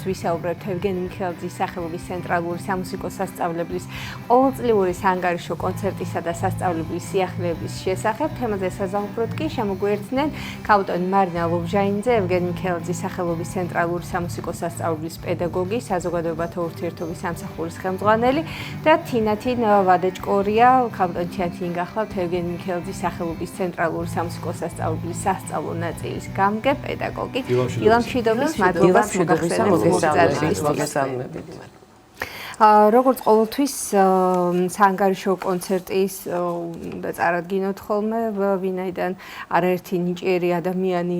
ვისაუბრებთ ევგენი მიქელაძის სახელობის ცენტრალური სამუსიკო სასწავლებლის ყოველწლიური საანგარიშო კონცერტისა და სასწავლებლის სიახლეების შესახებ. თემაზე საზაუბროთ კი შემოგვიერთდნენ ქაუტონი მარინა ლობჟაინიძე, ევგენი მიქელაძის სახელობის ცენტრალური სამუსიკო სასწავლებლის პედაგოგი, საზოგადოებათა ურთიერთობის სამსახურის ხელმძღვანელი და თინათინ ვადაჭკორია, ქაუტონი თინათინ გახლავთ ევგენი მიქელაძის სახელობის ცენტრალური სამუსიკო სასწავლებლის სასწავლო ნაწილის გამგე პედაგოგი. ილამშვიდობის მადლობას მოგესალმებით. როგორც ყოველთვის საანგარიშო კონცერტის და წარადგინოთ ხოლმე, ვინაიდან არაერთი ნიჭიერი ადამიანი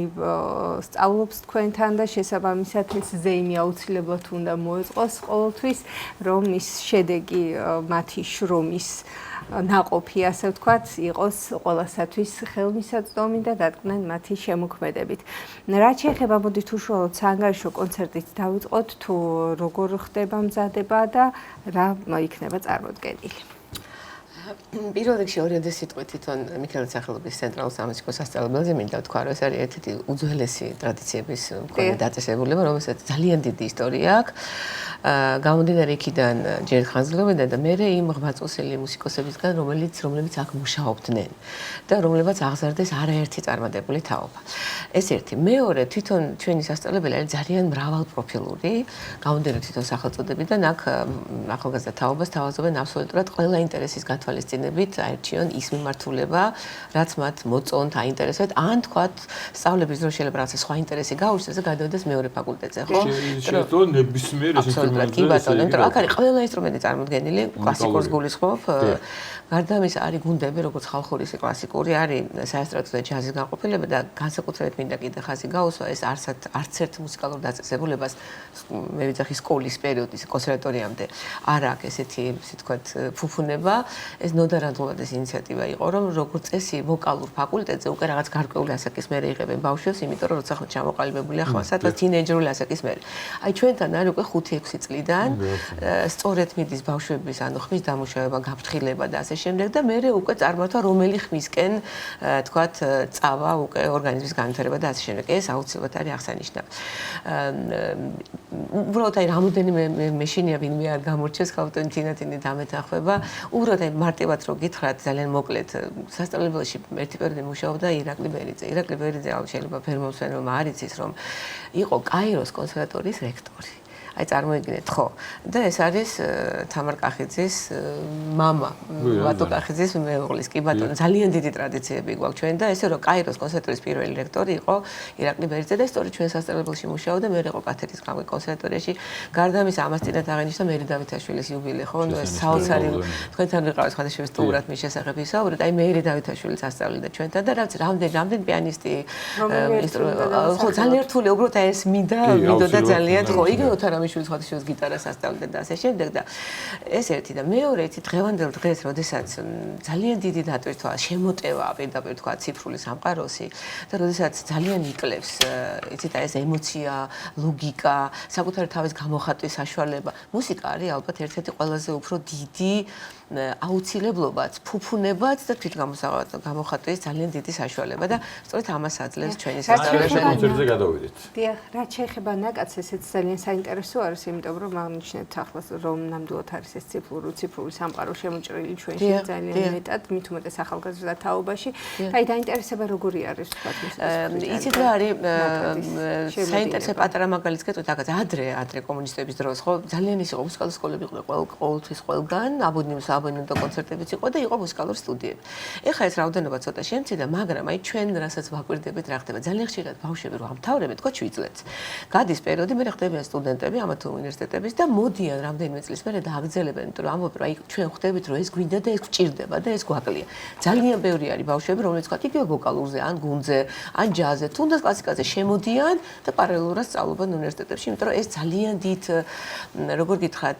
სწავლობს თქვენთან და შესაბამისად ეს ზეიმი აუცილებლად უნდა მოეწყოს ყოველთვის, რომ ის შედეგი მათი შრომის ნაყოფი, ასე ვთქვათ, იყოს ყველასათვის ხელმისაწვდომი და დადგნენ მათი შემოქმედებით. რაც შეეხება, მოდით უშუალოდ საანგარიშო კონცერტით დავიწყოთ, თუ როგორ ხდება მზადება და რა იქნება წარმოდგენილი. პირველ რიგში ორიოდე სიტყვით თვითონ მიქელაძის სახელობის ცენტრალურ სამუსიკო სასწავლებელზე მინდა ვთქვა, რომ ეს არის ერთ-ერთი უძველესი ტრადიციების მქონე დაწესებულება, რომელსაც ძალიან დიდი ისტორია აქვს. გამომდინარე იქიდან ჯერ ხანძლებიდან და მერე იმ ღვაწლოსილი მუსიკოსებისგან, რომლებიც აქ მუშაობდნენ და რომლებიც აღზარდეს არაერთი წარმატებული თაობა. ეს ერთი. მეორე, თვითონ ჩვენი სასწავლებელი არის ძალიან მრავალპროფილური, გამომდინარე თვითონ სახელწოდებიდან აქ ახალგაზრდა თაობას თავაზობენ აბსოლუტურად ყველა ინტერესის გათვალისწინებით აერჩიონ ის მიმართულება, რაც მათ მოწონთ, აინტერესებთ, ან თქვათ, სწავლების დროს შეიძლება რაღაცა სხვა ინტერესი გაუჩნდეს და გადავიდეს მეორე ფაკულტეტზე, ხო? შეიძლება ნებისმიერ ეს კი ბატონო, იმიტომ რომ აქ არის ყველა ინსტრუმენტი წარმოდგენილი, კლასიკურს გულისხმობ. გარდა ამისა არის გუნდები, როგორც ხალხური, ისე კლასიკური, არის საესტრადო და ჯაზის განყოფილება და განსაკუთრებით მინდა კიდე ხაზი გაუსვა, ეს არც ერთ მუსიკალურ დაწესებულებას მე ვიძახი სკოლის პერიოდის კონსერვატორიამდე არ აქვს ესეთი, ისე ვთქვათ, ფუფუნება. ეს ნოდარადღულადეს ინიციატივა იყო, რომ როგორც წესი ვოკალურ ფაკულტეტზე უკვე რაღაც გარკვეული ასაკის მერე იღებენ ბავშვებს, იმიტომ რომ როცა ჩამოყალიბებულია ხმა, სადღაც თინეიჯერული ასაკის მერე. აი ჩვენთან არის უკვე 5-6 წლიდან სწორედ მიდის ბავშვების, ანუ ხმის დამუშავება, გაფრთხილება და ასე შემდეგ და მერე უკვე წარმართვა რომელი ხმისკენ თქვათ წავა უკვე ორგანიზმის განვითარება და ასე შემდეგ. ეს აუცილებლად არის აღსანიშნავი. უბრალოდ აი რამოდენიმე მეშინია ვინმე არ გამორჩეს ქაუტონი თინათინი დამეთანხმება. უბრალოდ აი მარტივად რო გითხრათ ძალიან მოკლედ სასწავლებელში ერთი პერიოდი მუშაობდა ირაკლი ბერიძე. ირაკლი ბერიძე შეიძლება ფერმოსვენელმა არ იცის რომ იყო კაიროს კონსერვატორიის რექტორი. აი წარმოიდგინეთ, ხო? და ეს არის თამარ კახიძის მამა, ვატო კახიძის მეუღლის, კი ბატონო, ძალიან დიდი ტრადიციები გვაქვს ჩვენ და ესე რომ კაიროს კონსერვატორიის პირველი რექტორი იყო ირაკლი ბერიძე და სწორედ ჩვენ სასწავლებელში მუშაობდა, მე იყო კათედრის გამგე კონსერვატორიაში. გარდა ამისა, ამას წინათ აღინიშნა მერი დავითაშვილის იუბილე, ხო? ნუ ეს საოცარი თქვენთან ვიყავით ხანდაშევ სტუმრად მის შესახებ ისაუბრეთ, აი მერი დავითაშვილი სასწავლიდა ჩვენთან და რამდენი პიანისტი ხო ძალიან რთული, უბრალოდ აი ეს მინდოდა ძალიან, ხო, იგი ოთარ მიშვილის ხოთიშვილის გიტარას ასწავლიდა და ასე შემდეგ და ეს ერთი და მეორე ერთი დღევანდელ დღეს, როდესაც ძალიან დიდი დატვირთვა, შემოტევა პირდაპირ თქვა ციფრული სამყაროსი და როდესაც ძალიან იკლებს, იცით აი ეს ემოცია, ლოგიკა, საკუთარი თავის გამოხატვის საშუალება. მუსიკა არის ალბათ ერთ-ერთი ყველაზე უფრო დიდი აუცილებლობაც, ფუფუნებაც და თვითგამოხატვის ძალიან დიდი საშუალება და სწორედ ამას აძლევს ჩვენი სასწავლებელი კონცერტზე გადავიდეთ. დიახ, რაც შეეხება ნაკადს, ესეც ძალიან საინტერესო არის, იმიტომ რომ აღნიშნეთ ახლას რომ ნამდვილად არის ეს ციფრული სამყარო შემოჭრილი ჩვენში ძალიან მეტად, მით უმეტეს ახალგაზრდა თაობაში. აი დაინტერესება როგორი არის თქვათ ის. იცით რა არის საინტერესო პატარა მაგალითს გეტყვით, ადრე კომუნისტების დროს ხო ძალიან ის იყო მუსიკალური სკოლები იყო ყოველთვის ყველგან, აბონემენტო კონცერტებიც იყო და იყო მუსიკალური სტუდიები. ეხლა ეს რაოდენობა ცოტა შემცირდა, მაგრამ აი ჩვენ რასაც ვაკვირდებით რა ხდება, ძალიან ხშირად ბავშვები რო ამთავრებენ, თქო 7 წლets. გადის პერიოდი, მე ხდებიან სტუდენტები ამა თუ უნივერსიტეტების და მოდიან რამდენიმე წლის მერე და აგრძელებენ, იმიტომ რომ ამბობენ, აი ჩვენ ხვდებით, რომ ეს გვინდა და ეს გვჭირდება და ეს გვაკლია. ძალიან ბევრი არის ბავშვები, რომლებიც თქვა იგივე ვოკალურზე, ან გუნდზე, ან ჯაზზე, თუნდაც კლასიკაზე შემოდიან და პარალელურად სწავლობენ უნივერსიტეტებში, იმიტომ რომ ეს ძალიან დიდ, როგორ გითხრათ,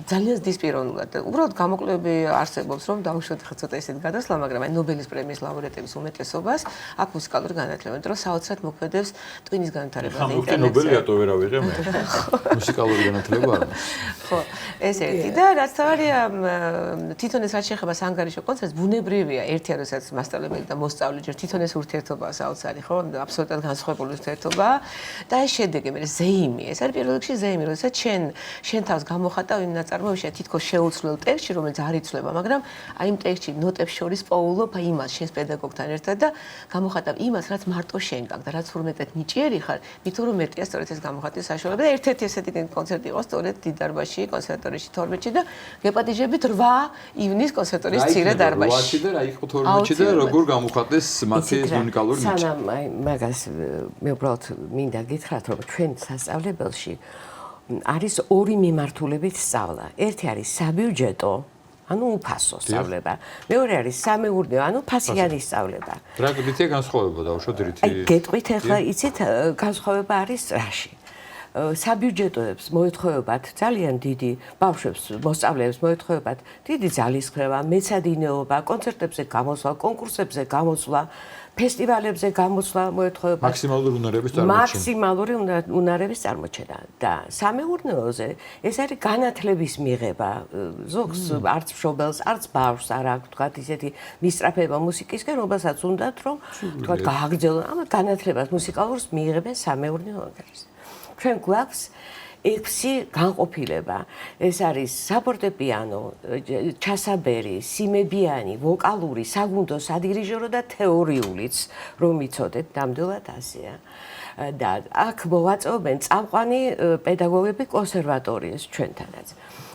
ძალიან ზრდის პიროვნულად. უბრალოდ გამოკლები არსებობს, რომ დაუშვათ ხა ცოტა ისეთ გადასვლა, მაგრამ აი ნობელის პრემიის ლაურეატების უმეტესობას აქ მუსიკალური განათლება, იმიტომ რომ საოცრად მოქმედებს ტვინის განვითარება და ინტელექტს. ნობელი რატო ვერ ავიღე მე? მუსიკალური განათლება არ მაქვს. ხო, ეს ერთი და რაც თავარია თვითონ ეს რაც შეეხება სანგარიშო კონცერტს, ბუნებრივია ერთია, როდესაც მასწავლებელი და მოსწავლე ჯერ თვითონ ეს ურთიერთობა საოცარი, ხო, აბსოლუტურად განსხვავებული ურთიერთობა და ეს შედეგი მე ზეიმი, ეს არის პირველ რიგში ზეიმი, როდესაც შენ თავს გამოხატავ იმ ნაწარმოებში თითქოს შეუცვლელ ტექსტში, რომელიც არ იცვლება, მაგრამ აი იმ ტექსტში ნოტებს შორის პოულობ აი იმას შენს პედაგოგთან ერთად და გამოხატავ იმას, რაც მარტო შენ გაქვს და რაც თორმეტად ნიჭიერი ხარ, მით რომ მეტია სწორედ ეს გამოხატვის საშუალება და ერთ-ერთი ესეთი კონცერტი იყო სწორედ დიდარბაში, კონსერვატორიაში 12-ში და გეპატიჟებით 8 ივნის კონსერვატორიის მცირე დარბაზში. 8-ში და რა იყო 12-ში და როგორ გამოხატეს მათი უნიკალური ნიჭი. სანამ აი მაგას მე უბრალოდ მინდა გითხრათ, რომ ჩვენ სასწავლებელში არის ორი მიმართულებით სწავლა. ერთი არის საბიუჯეტო, ანუ უფასო სწავლება. მეორე არის სამეურნეო, ანუ ფასიანი სწავლება. რა გითხრათ განსხვავება დაუშვათ რითი? აი გეტყვით ახლა იცით განსხვავება არის რაში? საბიუჯეტოებს მოეთხოვებათ ძალიან დიდი ბავშვებს, მოსწავლეებს მოეთხოვებათ დიდი ძალისხმევა, მეცადინეობა, კონცერტებზე გამოსვლა, კონკურსებზე გამოსვლა, ფესტივალებზე გამოსვლა მოეთხოვებათ. მაქსიმალური უნარების წარმოჩენა. მაქსიმალური უნარების წარმოჩენა და სამეურნეოზე ეს არის განათლების მიღება. ზოგს არც მშობელს, არც ბავშვს არ აქვს თქვათ ისეთი მისწრაფება მუსიკისკენ, რომელსაც უნდათ რომ თქვათ გააგრძელონ ამ განათლებას მუსიკალურს მიიღებენ სამეურნეო ანგარიშს. ჩვენ გვაქვს 6 განყოფილება. ეს არის საფორტეპიანო, ჩასაბერი, სიმებიანი, ვოკალური, საგუნდო, სადირიჟორო და თეორიულიც, რომ იცოდეთ, ნამდვილად ასეა. და აქ მოვაწეობენ წამყვანი პედაგოგები კონსერვატორიის ჩვენთანაც.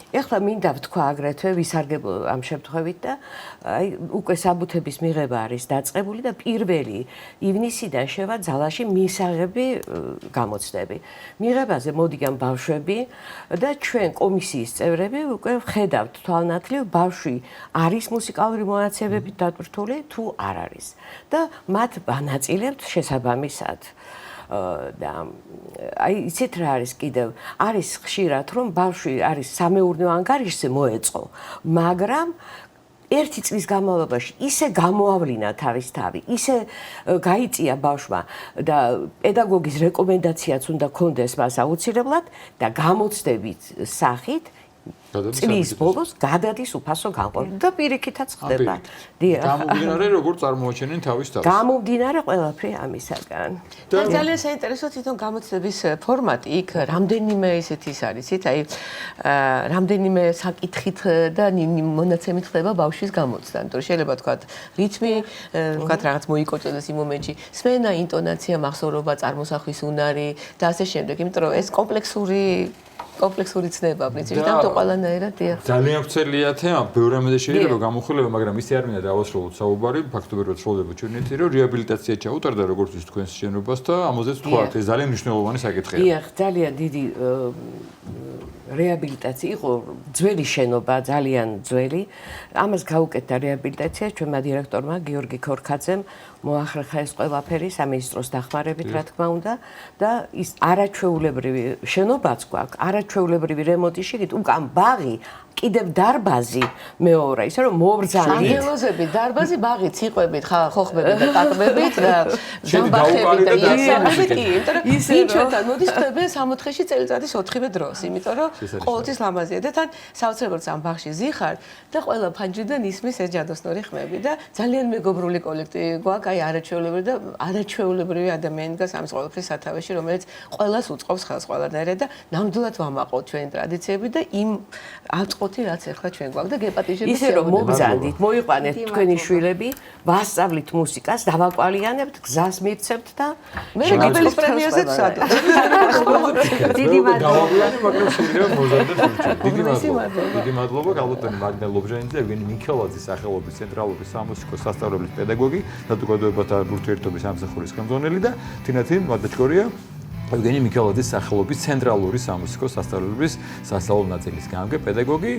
ეხლა მინდა ვთქვა აგრეთვე ვისარგებლო ამ შემთხვევით და აი უკვე საბუთების მიღება არის დაწყებული და 1 ივნისიდან შევა ძალაში მისაღები გამოცდები. მიღებაზე მოდიან ბავშვები და ჩვენ კომისიის წევრები უკვე ვხედავთ თვალნათლივ ბავშვი არის მუსიკალური მონაცემებით დატვირთული თუ არ არის და მათ ვანაწილებთ შესაბამისად. და აი იცით რა არის კიდევ არის ხშირად რომ ბავშვი არის სამეურნეო ანგარიშზე მოეწყო მაგრამ ერთი წლის განმავლობაში ისე გამოავლინა თავის თავი ისე გაიწია ბავშვმა და პედაგოგის რეკომენდაციაც უნდა კონდეს მას აუცილებლად და გამოცდებით სახით წლის ბოლოს გადადის უფასო განყოფილება და პირიქითაც ხდება. გამომდინარე როგორ წარმოაჩენენ თავის თავს. გამომდინარე ყველაფერი ამისაგან. და ძალიან საინტერესოა თვითონ გამოცდების ფორმატი. იქ რამდენიმე ისეთი ის არის, აი რამდენიმე საკითხით და მონაცემით ხდება ბავშვის გამოცდა. იმიტომ რომ შეიძლება თქვათ რითმი, თქვათ რაღაც მოიკოჭდეს იმ მომენტში, სმენა, ინტონაცია, მახსოვრობა, წარმოსახვის უნარი და ასე შემდეგ. იმიტომ რომ ეს კომპლექსური ცნება პრინციპში და თუ ყველანაირად დიახ. ძალიან ვრცელია თემა, ბევრი რამეზე შეიძლება გამოხილება, მაგრამ ისე არ მინდა დავასრულოთ საუბარი, ფაქტობრივად სრულდება ჩვენი ეთერი, რომ რეაბილიტაცია ჩაუტარდა როგორც ის თქვენს შენობას და ამაზეც თქვათ, ეს ძალიან მნიშვნელოვანი საკითხია. დიახ, ძალიან დიდი რეაბილიტაცია იყო ძველი შენობა, ძალიან ძველი. ამას გაუკეთდა რეაბილიტაცია ჩვენმა დირექტორმა გიორგი ქორქაძემ. მოახერხა ეს ყველაფერი სამინისტროს დახმარებით, რა თქმა უნდა, და ის არაჩვეულებრივი შენობაც გვაქვს, არაჩვეულებრივი რემონტი შეგით, უკან ბაღი, კიდევ დარბაზი მეორე, ისე რომ მობრძანით. ანგელოზები, დარბაზი, ბაღი, ციყვებით, ხოხბებით და ტაკბებით და ზამბახებით და იასამებით, იმიტომ რომ ის ჩვენთან მოდის ხდება 64-ში წელიწადის 4-ვე დროს, იმიტომ რომ ყოველთვის ლამაზია და თან საოცრებად ამ ბაღში ზიხარ და ყველა ფანჯრიდან ისმის ეს ჯადოსნური ხმები და ძალიან მეგობრული კოლექტივი გვაქვს, აი არაჩვეულებრივი ადამიანი დგას ამ ყველაფრის სათავეში, რომელიც ყველას უწყობს ხელს ყველანაირად და ნამდვილად ვამაყობთ ჩვენი ტრადიციები და იმ აწყოთი რაც ახლა ჩვენ გვაქვს და გეპატიჟებით ისე რომ მობრძანდით, მოიყვანეთ თქვენი შვილები, ვასწავლით მუსიკას, დავაკვალიანებთ, გზას მივცემთ და შეგებელის პრემიაზეც ვსადოთ. დიდი მადლობა. მაგრამ შეიძლება მოზარდეთ დიდი მადლობა გალბატონი მაგნა ლობჟანიძე, ეგვენი მიქელაძის სახელობის ცენტრალური სამუსიკო სასწავლებლის პედაგოგი, საზოგადოებათა ურთიერთობის სამსახურის ხელმძღვანელი და თინათინ მადაჩქორია ეგვენი მიქელაძის სახელობის ცენტრალური სამუსიკო სასწავლებლების სასწავლო ნაწილის გამგე პედაგოგი.